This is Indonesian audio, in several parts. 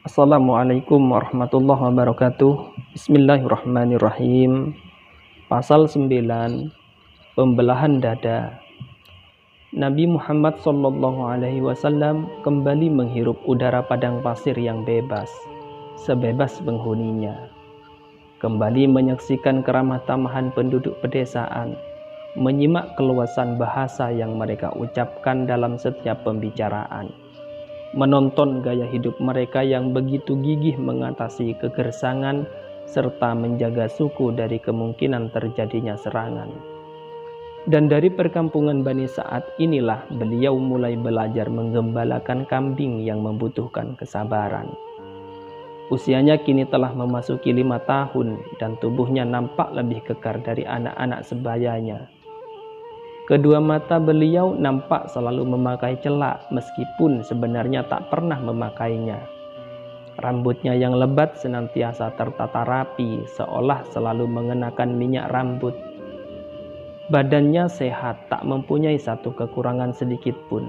Assalamualaikum warahmatullahi wabarakatuh. Bismillahirrahmanirrahim. Pasal 9. Pembelahan dada. Nabi Muhammad SAW kembali menghirup udara padang pasir yang bebas, sebebas penghuninya. Kembali menyaksikan keramah tamahan penduduk pedesaan, menyimak keluasan bahasa yang mereka ucapkan dalam setiap pembicaraan, menonton gaya hidup mereka yang begitu gigih mengatasi kegersangan serta menjaga suku dari kemungkinan terjadinya serangan. Dan dari perkampungan Bani Sa'ad inilah beliau mulai belajar menggembalakan kambing yang membutuhkan kesabaran. Usianya kini telah memasuki 5 tahun dan tubuhnya nampak lebih kekar dari anak-anak sebayanya. Kedua mata beliau nampak selalu memakai celak meskipun sebenarnya tak pernah memakainya. Rambutnya yang lebat senantiasa tertata rapi seolah selalu mengenakan minyak rambut. Badannya sehat, tak mempunyai satu kekurangan sedikit pun.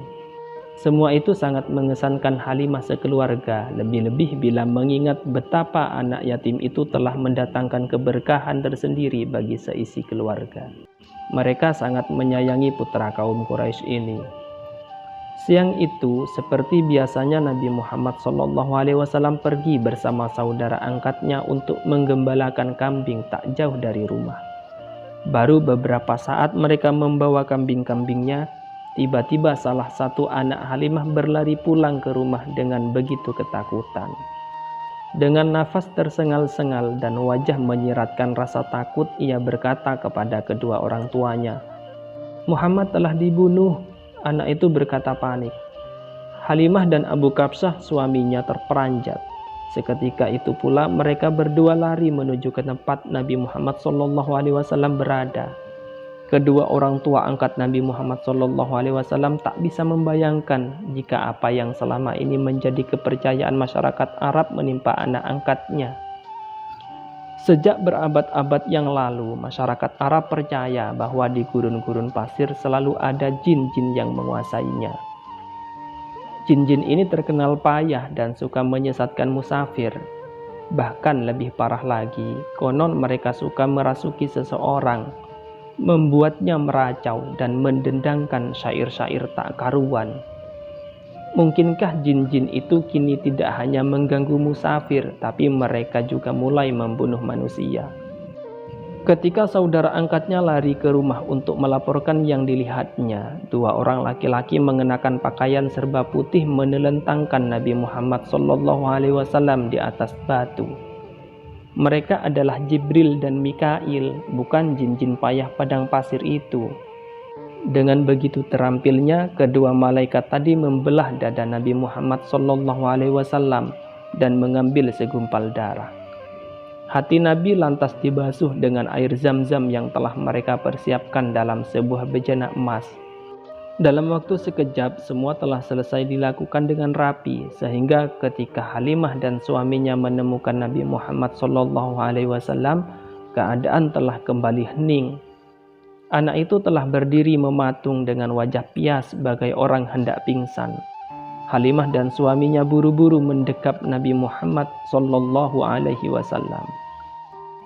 Semua itu sangat mengesankan Halimah sekeluarga, lebih-lebih bila mengingat betapa anak yatim itu telah mendatangkan keberkahan tersendiri bagi seisi keluarga. Mereka sangat menyayangi putra kaum Quraisy ini. Siang itu, seperti biasanya Nabi Muhammad SAW pergi bersama saudara angkatnya untuk menggembalakan kambing tak jauh dari rumah. Baru beberapa saat mereka membawa kambing-kambingnya, tiba-tiba salah satu anak Halimah berlari pulang ke rumah dengan begitu ketakutan. Dengan nafas tersengal-sengal dan wajah menyiratkan rasa takut, ia berkata kepada kedua orang tuanya, "Muhammad telah dibunuh." Anak itu berkata panik. Halimah dan Abu Kabsyah suaminya terperanjat. Seketika itu pula mereka berdua lari menuju ke tempat Nabi Muhammad SAW berada. Kedua orang tua angkat Nabi Muhammad SAW tak bisa membayangkan jika apa yang selama ini menjadi kepercayaan masyarakat Arab menimpa anak angkatnya. Sejak berabad-abad yang lalu, masyarakat Arab percaya bahwa di gurun-gurun pasir selalu ada jin-jin yang menguasainya. Jin-jin ini terkenal payah dan suka menyesatkan musafir. Bahkan lebih parah lagi, konon mereka suka merasuki seseorang, membuatnya meracau dan mendendangkan syair-syair tak karuan. Mungkinkah jin-jin itu kini tidak hanya mengganggu musafir, tapi mereka juga mulai membunuh manusia? Ketika saudara angkatnya lari ke rumah untuk melaporkan yang dilihatnya, dua orang laki-laki mengenakan pakaian serba putih menelentangkan Nabi Muhammad SAW di atas batu. Mereka adalah Jibril dan Mikail, bukan jin-jin payah padang pasir itu. Dengan begitu terampilnya, kedua malaikat tadi membelah dada Nabi Muhammad SAW dan mengambil segumpal darah. Hati Nabi lantas dibasuh dengan air zam-zam yang telah mereka persiapkan dalam sebuah bejana emas. Dalam waktu sekejap, semua telah selesai dilakukan dengan rapi, sehingga ketika Halimah dan suaminya menemukan Nabi Muhammad SAW, keadaan telah kembali hening. Anak itu telah berdiri mematung dengan wajah pias bagai orang hendak pingsan. Halimah dan suaminya buru-buru mendekap Nabi Muhammad SAW.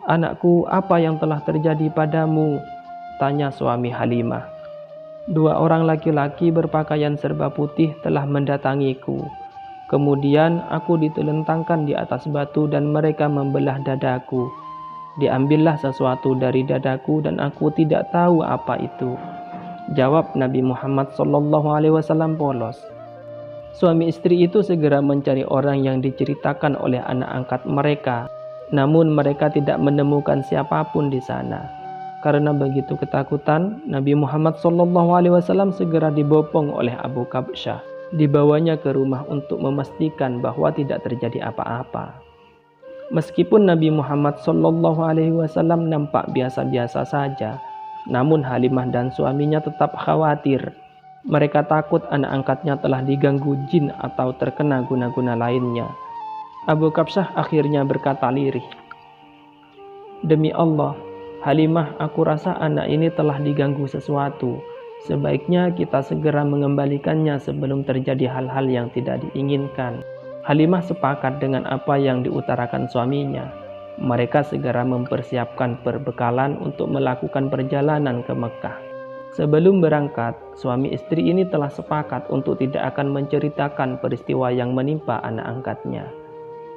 "Anakku, apa yang telah terjadi padamu?" tanya suami Halimah. "Dua orang laki-laki berpakaian serba putih telah mendatangiku. Kemudian aku ditelentangkan di atas batu dan mereka membelah dadaku. Diambillah sesuatu dari dadaku dan aku tidak tahu apa itu," jawab Nabi Muhammad SAW polos. Suami istri itu segera mencari orang yang diceritakan oleh anak angkat mereka, namun mereka tidak menemukan siapapun di sana. Karena begitu ketakutan, Nabi Muhammad SAW segera dibopong oleh Abu Kabsyah. Dibawanya ke rumah untuk memastikan bahwa tidak terjadi apa-apa. Meskipun Nabi Muhammad SAW nampak biasa-biasa saja, namun Halimah dan suaminya tetap khawatir. Mereka takut anak angkatnya telah diganggu jin atau terkena guna-guna lainnya. Abu Kabsyah akhirnya berkata lirih, "Demi Allah, Halimah, aku rasa anak ini telah diganggu sesuatu. Sebaiknya kita segera mengembalikannya sebelum terjadi hal-hal yang tidak diinginkan." Halimah sepakat dengan apa yang diutarakan suaminya. Mereka segera mempersiapkan perbekalan untuk melakukan perjalanan ke Mekah. Sebelum berangkat, suami istri ini telah sepakat untuk tidak akan menceritakan peristiwa yang menimpa anak angkatnya.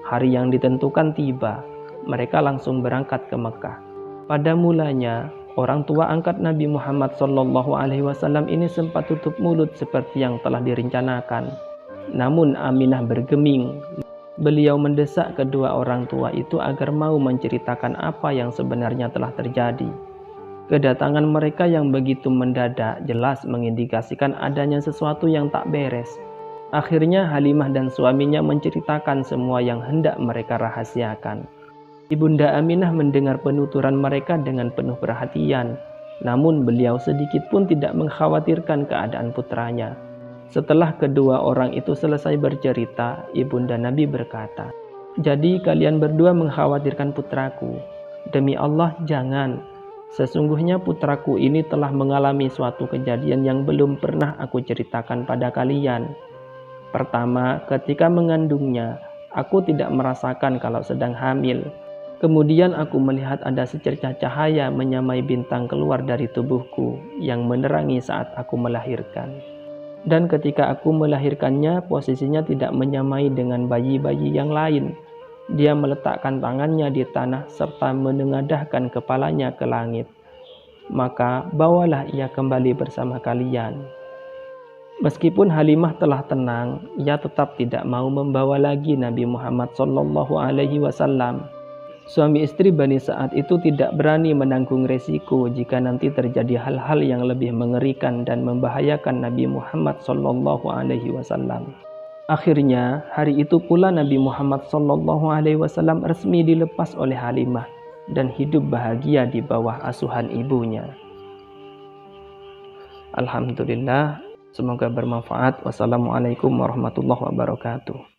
Hari yang ditentukan tiba, mereka langsung berangkat ke Mekah. Pada mulanya, orang tua angkat Nabi Muhammad SAW ini sempat tutup mulut seperti yang telah direncanakan. Namun Aminah bergeming. Beliau mendesak kedua orang tua itu agar mau menceritakan apa yang sebenarnya telah terjadi. Kedatangan mereka yang begitu mendadak jelas mengindikasikan adanya sesuatu yang tak beres. Akhirnya Halimah dan suaminya menceritakan semua yang hendak mereka rahasiakan. Ibunda Aminah mendengar penuturan mereka dengan penuh perhatian, namun beliau sedikit pun tidak mengkhawatirkan keadaan putranya. Setelah kedua orang itu selesai bercerita, ibunda Nabi berkata, "Jadi kalian berdua mengkhawatirkan putraku. Demi Allah jangan. Sesungguhnya putraku ini telah mengalami suatu kejadian yang belum pernah aku ceritakan pada kalian. Pertama, ketika mengandungnya, aku tidak merasakan kalau sedang hamil. Kemudian aku melihat ada secercah cahaya menyamai bintang keluar dari tubuhku yang menerangi saat aku melahirkan. Dan ketika aku melahirkannya, posisinya tidak menyamai dengan bayi-bayi yang lain. Dia meletakkan tangannya di tanah serta menengadahkan kepalanya ke langit. Maka bawalah ia kembali bersama kalian." Meskipun Halimah telah tenang, ia tetap tidak mau membawa lagi Nabi Muhammad SAW. Suami istri Bani Sa'ad itu tidak berani menanggung resiko jika nanti terjadi hal-hal yang lebih mengerikan dan membahayakan Nabi Muhammad SAW. Akhirnya, hari itu pula Nabi Muhammad SAW resmi dilepas oleh Halimah dan hidup bahagia di bawah asuhan ibunya. Alhamdulillah, semoga bermanfaat. Wassalamualaikum warahmatullahi wabarakatuh.